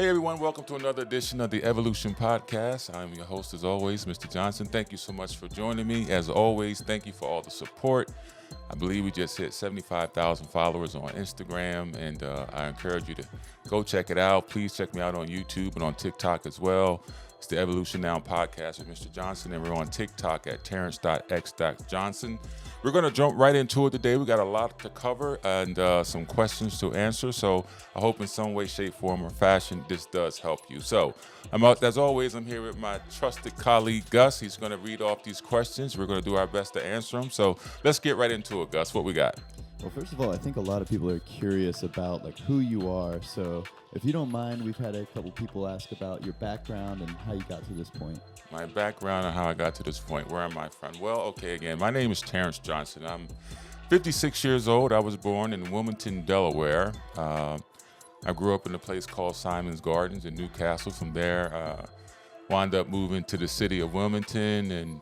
Hey everyone, welcome to another edition of the Evolution Podcast. I'm your host as always, Mr. Johnson. Thank you so much for joining me. As always, thank you for all the support. I believe we just hit 75,000 followers on Instagram, and I encourage you to go check it out. Please check me out on YouTube and on TikTok as well. It's the Evolution Now Podcast with Mr. Johnson, and we're on TikTok at Terrance.x.Johnson. We're going to jump right into it today. We got a lot to cover and some questions to answer. So I hope in some way, shape, form, or fashion, this does help you. So as always, I'm here with my trusted colleague, Gus. He's going to read off these questions. We're going to do our best to answer them. So let's get right into it, Gus. What we got? Well, first of all, I think a lot of people are curious about who you are. So if you don't mind, we've had a couple people ask about your background and how you got to this point. My background and how I got to this point. Where am I from? Well, okay, again, my name is Terrance Johnson. I'm 56 years old. I was born in Wilmington, Delaware. I grew up in a place called Simon's Gardens in Newcastle. From there, wound up moving to the city of Wilmington, and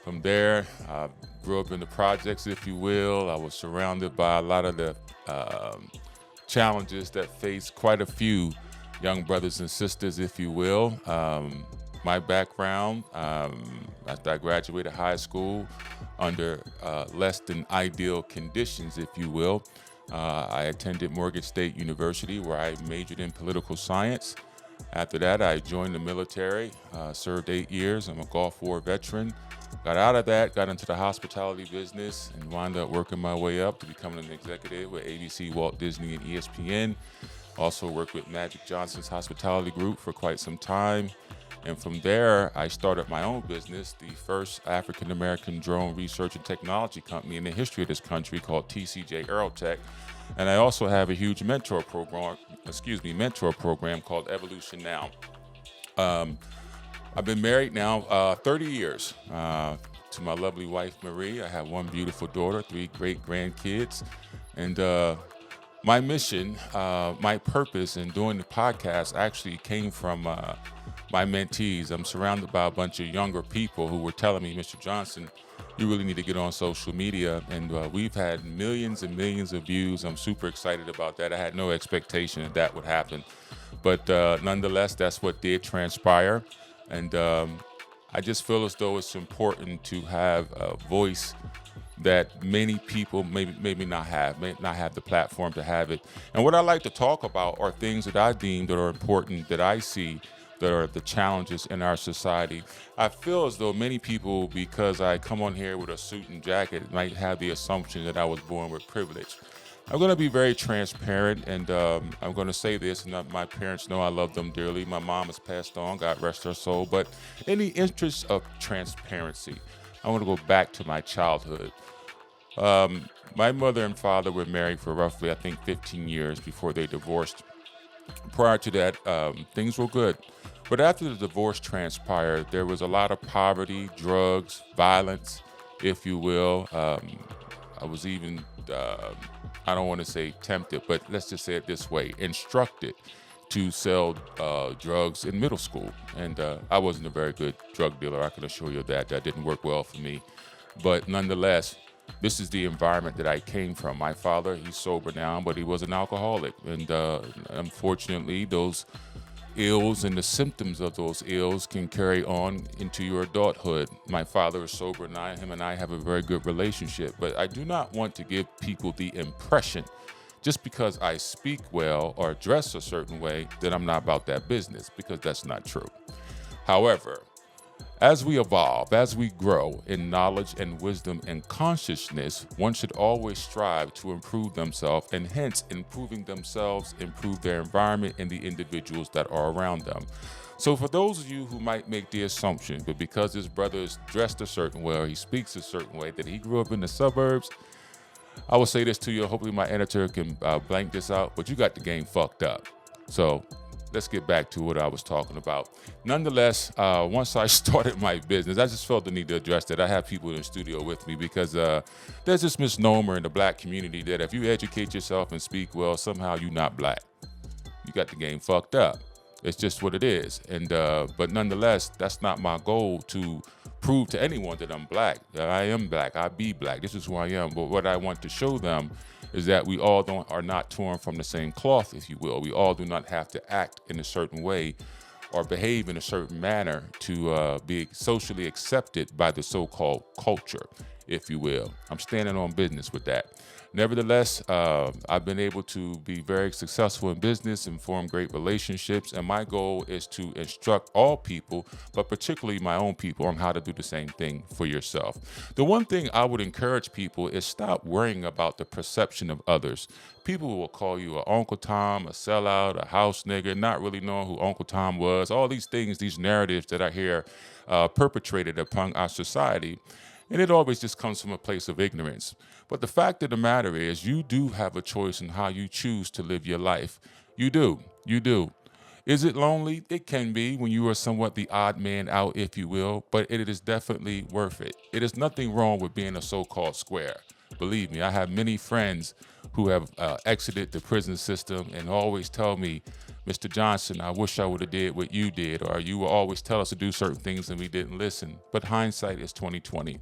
from there, I grew up in the projects, if you will. I was surrounded by a lot of the challenges that face quite a few young brothers and sisters, if you will. My background, after I graduated high school under less than ideal conditions, if you will, I attended Morgan State University, where I majored in political science. After that, I joined the military, served 8 years. I'm a Gulf War veteran. Got out of that, got into the hospitality business, and wound up working my way up to becoming an executive with ABC, Walt Disney, and ESPN. Also worked with Magic Johnson's hospitality group for quite some time. And from there, I started my own business, the first African-American drone research and technology company in the history of this country, called TCJ Aerotech. And I also have a huge mentor program called Evolution Now. I've been married now 30 years to my lovely wife, Marie. I have one beautiful daughter, 3 great grandkids. And my mission, my purpose in doing the podcast actually came from my mentees. I'm surrounded by a bunch of younger people who were telling me, Mr. Johnson, you really need to get on social media. And we've had millions and millions of views. I'm super excited about that. I had no expectation that would happen. But nonetheless, that's what did transpire. And I just feel as though it's important to have a voice that many people may not have the platform to have it. And what I like to talk about are things that I deem that are important, that I see that are the challenges in our society. I feel as though many people, because I come on here with a suit and jacket, might have the assumption that I was born with privilege. I'm going to be very transparent, and I'm going to say this, and my parents know I love them dearly. My mom has passed on, God rest her soul. But in the interest of transparency, I want to go back to my childhood. My mother and father were married for roughly, I think, 15 years before they divorced. Prior to that, things were good. But after the divorce transpired, there was a lot of poverty, drugs, violence, if you will. I was even, I don't want to say tempted, but let's just say it this way, instructed to sell drugs in middle school. And I wasn't a very good drug dealer. I can assure you that. That didn't work well for me. But nonetheless, this is the environment that I came from. My father, he's sober now, but he was an alcoholic. And unfortunately, those ills and the symptoms of those ills can carry on into your adulthood. My father is sober, and him and I have a very good relationship. But I do not want to give people the impression, just because I speak well or dress a certain way, that I'm not about that business, because that's not true. However, as we evolve, as we grow in knowledge and wisdom and consciousness, one should always strive to improve themselves, and hence improving themselves, improve their environment and the individuals that are around them. So for those of you who might make the assumption that because his brother is dressed a certain way or he speaks a certain way, that he grew up in the suburbs, I will say this to you. Hopefully my editor can blank this out, but you got the game fucked up. So let's get back to what I was talking about. Nonetheless, once I started my business, I just felt the need to address that. I have people in the studio with me because there's this misnomer in the black community that if you educate yourself and speak well, somehow you're not black. You got the game fucked up. It's just what it is. And but nonetheless, that's not my goal to prove to anyone that I'm black. That I am black. I be black. This is who I am. But what I want to show them is that we all are not torn from the same cloth, if you will. We all do not have to act in a certain way or behave in a certain manner to be socially accepted by the so-called culture, if you will. I'm standing on business with that. Nevertheless, I've been able to be very successful in business and form great relationships. And my goal is to instruct all people, but particularly my own people, on how to do the same thing for yourself. The one thing I would encourage people is stop worrying about the perception of others. People will call you a Uncle Tom, a sellout, a house nigger, not really knowing who Uncle Tom was. All these things, these narratives that I hear perpetrated upon our society. And it always just comes from a place of ignorance. But the fact of the matter is, you do have a choice in how you choose to live your life. You do. You do. Is it lonely? It can be when you are somewhat the odd man out, if you will, but it is definitely worth it. It is nothing wrong with being a so-called square. Believe me, I have many friends who have exited the prison system and always tell me, Mr. Johnson, I wish I would have did what you did, or you will always tell us to do certain things and we didn't listen. But hindsight is 20/20.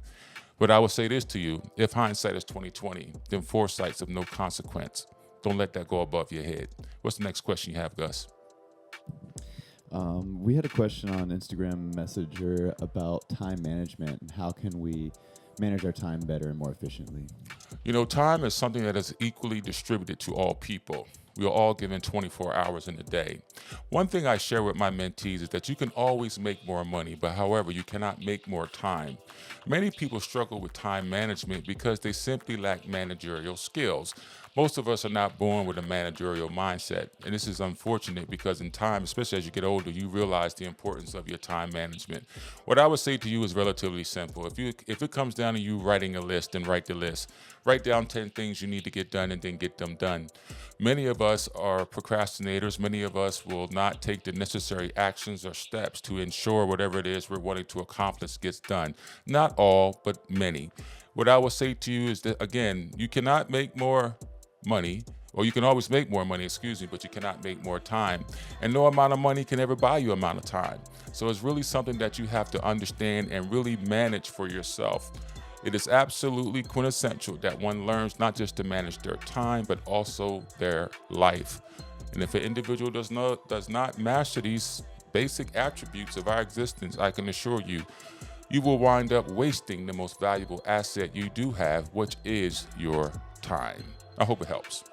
But I will say this to you, if hindsight is 20/20, then foresight's of no consequence. Don't let that go above your head. What's the next question you have, Gus? We had a question on Instagram Messenger about time management and how can we manage our time better and more efficiently. You know, time is something that is equally distributed to all people. We are all given 24 hours in a day. One thing I share with my mentees is that you can always make more money, but however, you cannot make more time. Many people struggle with time management because they simply lack managerial skills. Most of us are not born with a managerial mindset, and this is unfortunate because in time, especially as you get older, you realize the importance of your time management. What I would say to you is relatively simple. If it comes down to you writing a list, then write the list. Write down 10 things you need to get done and then get them done. Many of us are procrastinators. Many of us will not take the necessary actions or steps to ensure whatever it is we're wanting to accomplish gets done. Not all, but many. What I will say to you is that, again, you cannot make more money, or you can always make more money, but you cannot make more time. And no amount of money can ever buy you amount of time. So it's really something that you have to understand and really manage for yourself. It is absolutely quintessential that one learns not just to manage their time, but also their life. And if an individual does not master these basic attributes of our existence, I can assure you, you will wind up wasting the most valuable asset you do have, which is your time. I hope it helps.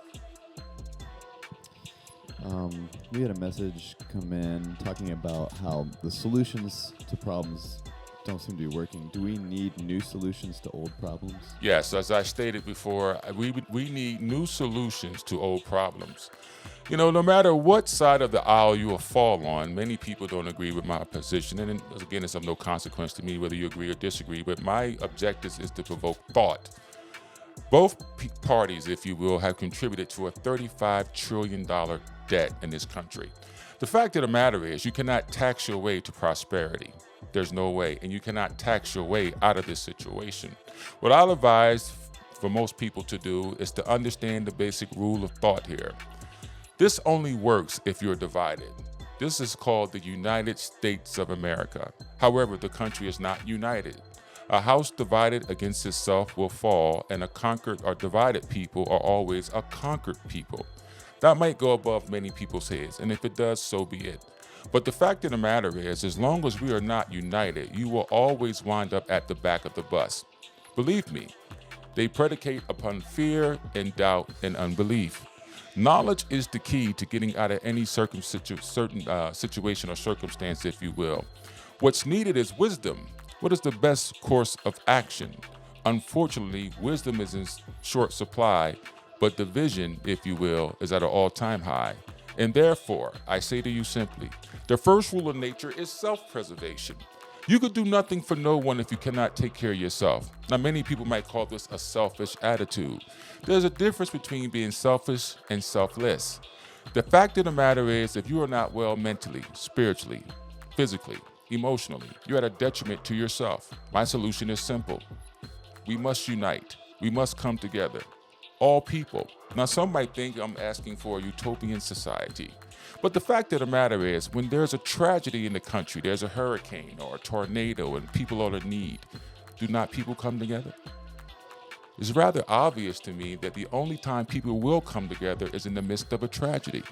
We had a message come in talking about how the solutions to problems don't seem to be working. Do we need new solutions to old problems? Yes, as I stated before, we need new solutions to old problems. You know, no matter what side of the aisle you will fall on, many people don't agree with my position. And again, it's of no consequence to me whether you agree or disagree, but my objective is to provoke thought. Both parties, if you will, have contributed to a $35 trillion debt in this country. The fact of the matter is you cannot tax your way to prosperity. There's no way. And you cannot tax your way out of this situation. What I'll advise for most people to do is to understand the basic rule of thought here. This only works if you're divided. This is called the United States of America. However, the country is not united. A house divided against itself will fall, and a conquered or divided people are always a conquered people. That might go above many people's heads, and if it does, so be it. But the fact of the matter is, as long as we are not united, you will always wind up at the back of the bus. Believe me, they predicate upon fear and doubt and unbelief. Knowledge is the key to getting out of any certain situation or circumstance, if you will. What's needed is wisdom. What is the best course of action? Unfortunately, wisdom is in short supply, but division, if you will, is at an all-time high. And therefore, I say to you simply, the first rule of nature is self-preservation. You could do nothing for no one if you cannot take care of yourself. Now, many people might call this a selfish attitude. There's a difference between being selfish and selfless. The fact of the matter is, if you are not well mentally, spiritually, physically, emotionally, you're at a detriment to yourself. My solution is simple. We must unite. We must come together. All people. Now, some might think I'm asking for a utopian society. But the fact of the matter is, when there's a tragedy in the country, there's a hurricane or a tornado and people are in need, do not people come together? It's rather obvious to me that the only time people will come together is in the midst of a tragedy.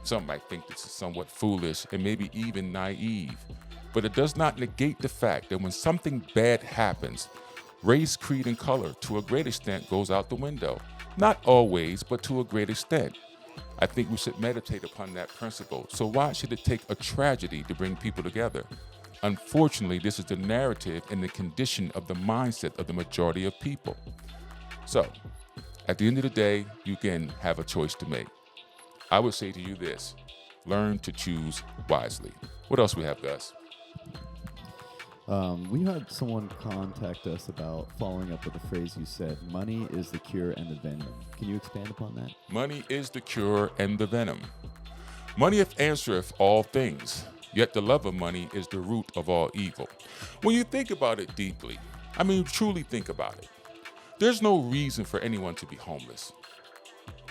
Some might think this is somewhat foolish and maybe even naive, but it does not negate the fact that when something bad happens, race, creed, and color to a great extent goes out the window. Not always, but to a great extent. I think we should meditate upon that principle. So why should it take a tragedy to bring people together? Unfortunately, this is the narrative and the condition of the mindset of the majority of people. So, at the end of the day, you can have a choice to make. I would say to you this: learn to choose wisely. What else we have, Gus? We had someone contact us about following up with the phrase you said, money is the cure and the venom. Can you expand upon that? Money is the cure and the venom. Money answereth all things, yet the love of money is the root of all evil. When you think about it deeply, truly think about it, there's no reason for anyone to be homeless.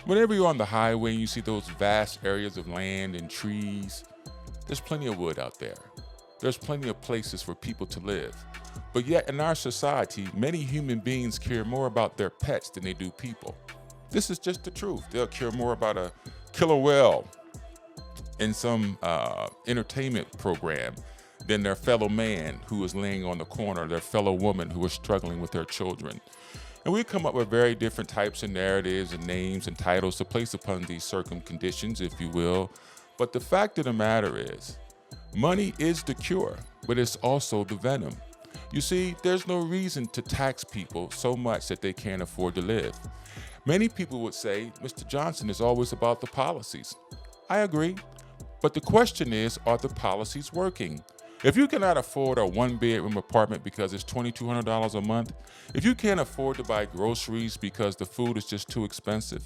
Whenever you're on the highway and you see those vast areas of land and trees, there's plenty of wood out there. There's plenty of places for people to live. But yet in our society, many human beings care more about their pets than they do people. This is just the truth. They'll care more about a killer whale in some entertainment program than their fellow man who is laying on the corner, their fellow woman who is struggling with their children. And we come up with very different types of narratives and names and titles to place upon these circumconditions, if you will. But the fact of the matter is, money is the cure, but it's also the venom. You see, there's no reason to tax people so much that they can't afford to live. Many people would say, Mr. Johnson is always about the policies. I agree. But the question is, are the policies working? If you cannot afford a one-bedroom apartment because it's $2,200 a month, if you can't afford to buy groceries because the food is just too expensive,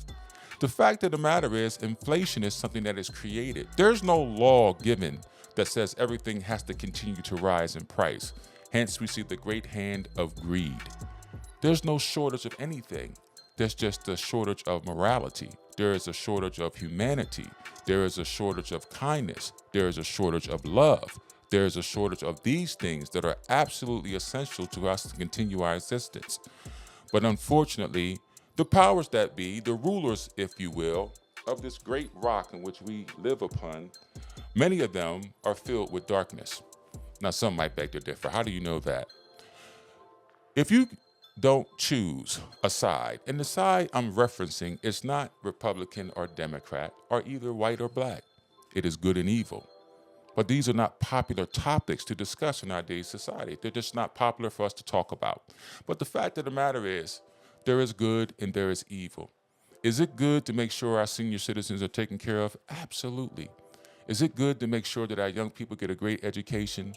the fact of the matter is inflation is something that is created. There's no law given that says everything has to continue to rise in price. Hence, we see the great hand of greed. There's no shortage of anything. There's just a shortage of morality. There is a shortage of humanity. There is a shortage of kindness. There is a shortage of love. There is a shortage of these things that are absolutely essential to us to continue our existence. But unfortunately, the powers that be, the rulers, if you will, of this great rock in which we live upon, many of them are filled with darkness. Now, some might beg to differ. How do you know that? If you don't choose a side, and the side I'm referencing is not Republican or Democrat or either white or black. It is good and evil. But these are not popular topics to discuss in our day's society. They're just not popular for us to talk about. But the fact of the matter is, there is good and there is evil. Is it good to make sure our senior citizens are taken care of? Absolutely. Is it good to make sure that our young people get a great education?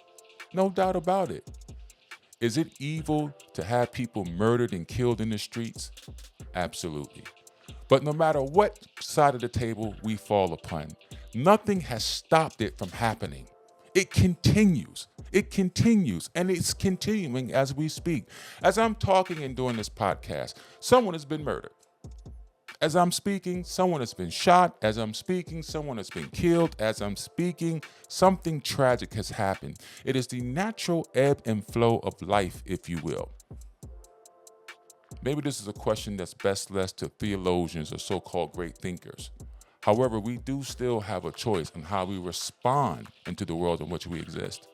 No doubt about it. Is it evil to have people murdered and killed in the streets? Absolutely. But no matter what side of the table we fall upon, nothing has stopped it from happening. It continues. And it's continuing as we speak. As I'm talking and doing this podcast, someone has been murdered. As I'm speaking, someone has been shot. As I'm speaking, someone has been killed. As I'm speaking, something tragic has happened. It is the natural ebb and flow of life, if you will. Maybe this is a question that's best left to theologians or so-called great thinkers. However, we do still have a choice on how we respond into the world in which we exist.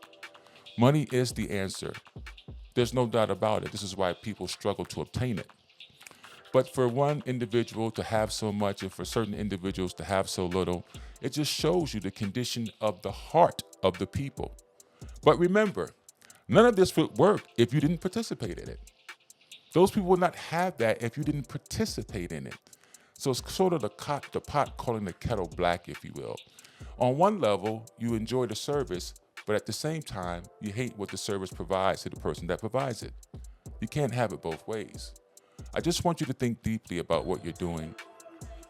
Money is the answer. There's no doubt about it. This is why people struggle to obtain it. But for one individual to have so much and for certain individuals to have so little, it just shows you the condition of the heart of the people. But remember, none of this would work if you didn't participate in it. Those people would not have that if you didn't participate in it. So it's sort of the pot calling the kettle black, if you will. On one level, you enjoy the service, but at the same time, you hate what the service provides to the person that provides it. You can't have it both ways. I just want you to think deeply about what you're doing,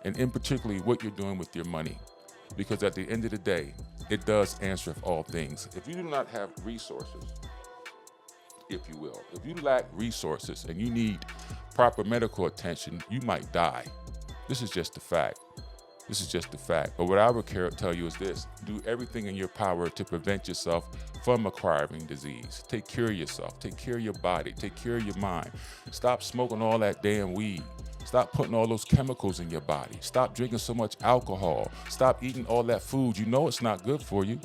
and in particularly what you're doing with your money. Because at the end of the day, it does answer all things. If you do not have resources, if you will, if you lack resources and you need proper medical attention, you might die. This is just a fact. This is just the fact. But what I would tell you is this: do everything in your power to prevent yourself from acquiring disease. Take care of yourself. Take care of your body. Take care of your mind. Stop smoking all that damn weed. Stop putting all those chemicals in your body. Stop drinking so much alcohol. Stop eating all that food. You know it's not good for you.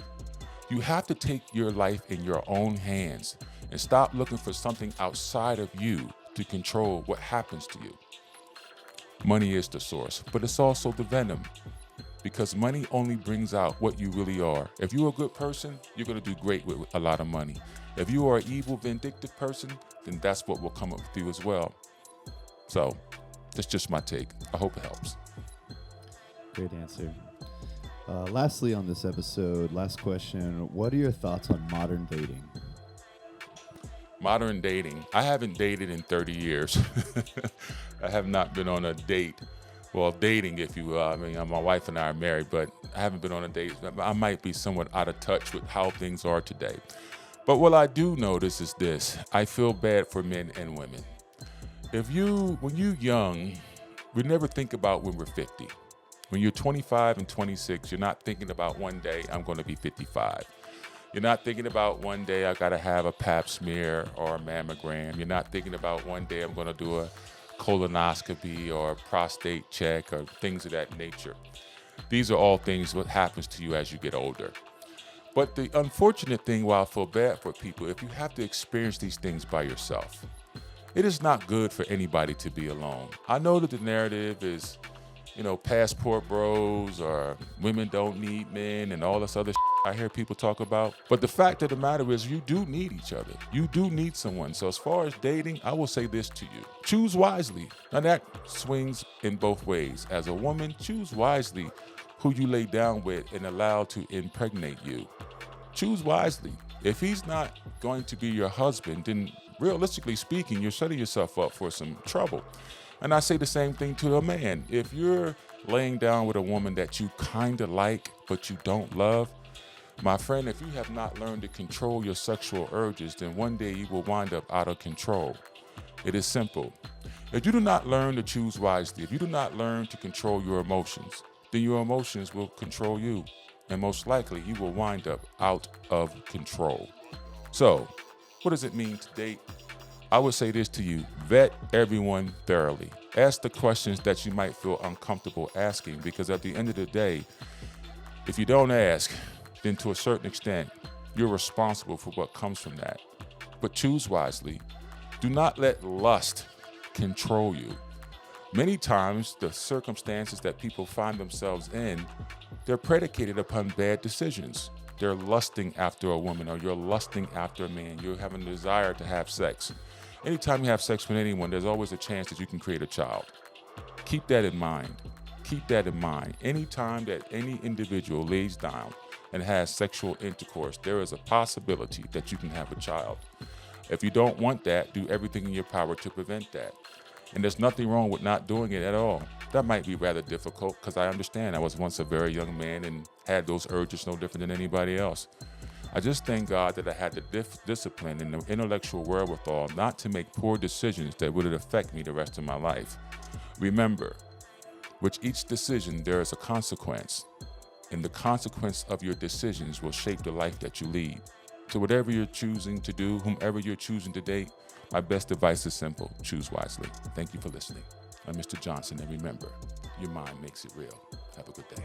You have to take your life in your own hands and stop looking for something outside of you to control what happens to you. Money is the source, but it's also the venom, because money only brings out what you really are. If you're a good person, you're going to do great with a lot of money. If you are an evil, vindictive person, then that's what will come up with you as well. So that's just my take. I hope it helps. Great answer. Lastly on this episode, last question, what are your thoughts on modern dating? Modern dating. I haven't dated in 30 years. I have not been on a date. Well, dating, if you will. I mean, my wife and I are married, but I haven't been on a date. I might be somewhat out of touch with how things are today. But what I do notice is this: I feel bad for men and women. When you're young, we never think about when we're 50. When you're 25 and 26, you're not thinking about one day I'm going to be 55. You're not thinking about one day I got to have a pap smear or a mammogram. You're not thinking about one day I'm going to do a colonoscopy or a prostate check or things of that nature. These are all things what happens to you as you get older. But the unfortunate thing, while I feel bad for people, if you have to experience these things by yourself, it is not good for anybody to be alone. I know that the narrative is, passport bros or women don't need men and all this other I hear people talk about. But the fact of the matter is you do need each other. You do need someone. So as far as dating, I will say this to you: choose wisely. Now that swings in both ways. As a woman, choose wisely who you lay down with and allow to impregnate you. Choose wisely. If he's not going to be your husband, then realistically speaking, you're setting yourself up for some trouble. And I say the same thing to a man. If you're laying down with a woman that you kind of like, but you don't love, my friend, if you have not learned to control your sexual urges, then one day you will wind up out of control. It is simple. If you do not learn to choose wisely, if you do not learn to control your emotions, then your emotions will control you. And most likely you will wind up out of control. So, what does it mean to date? I would say this to you: vet everyone thoroughly. Ask the questions that you might feel uncomfortable asking, because at the end of the day, if you don't ask, then to a certain extent, you're responsible for what comes from that. But choose wisely. Do not let lust control you. Many times, the circumstances that people find themselves in, they're predicated upon bad decisions. They're lusting after a woman, or you're lusting after a man. You're having a desire to have sex. Anytime you have sex with anyone, there's always a chance that you can create a child. Keep that in mind. Keep that in mind. Anytime that any individual lays down and has sexual intercourse, there is a possibility that you can have a child. If you don't want that, do everything in your power to prevent that. And there's nothing wrong with not doing it at all. That might be rather difficult, because I understand I was once a very young man and had those urges no different than anybody else. I just thank God that I had the discipline and the intellectual wherewithal not to make poor decisions that would affect me the rest of my life. Remember, with each decision there is a consequence, and the consequence of your decisions will shape the life that you lead. So whatever you're choosing to do, whomever you're choosing to date, my best advice is simple: choose wisely. Thank you for listening. I'm Mr. Johnson, and remember, your mind makes it real. Have a good day.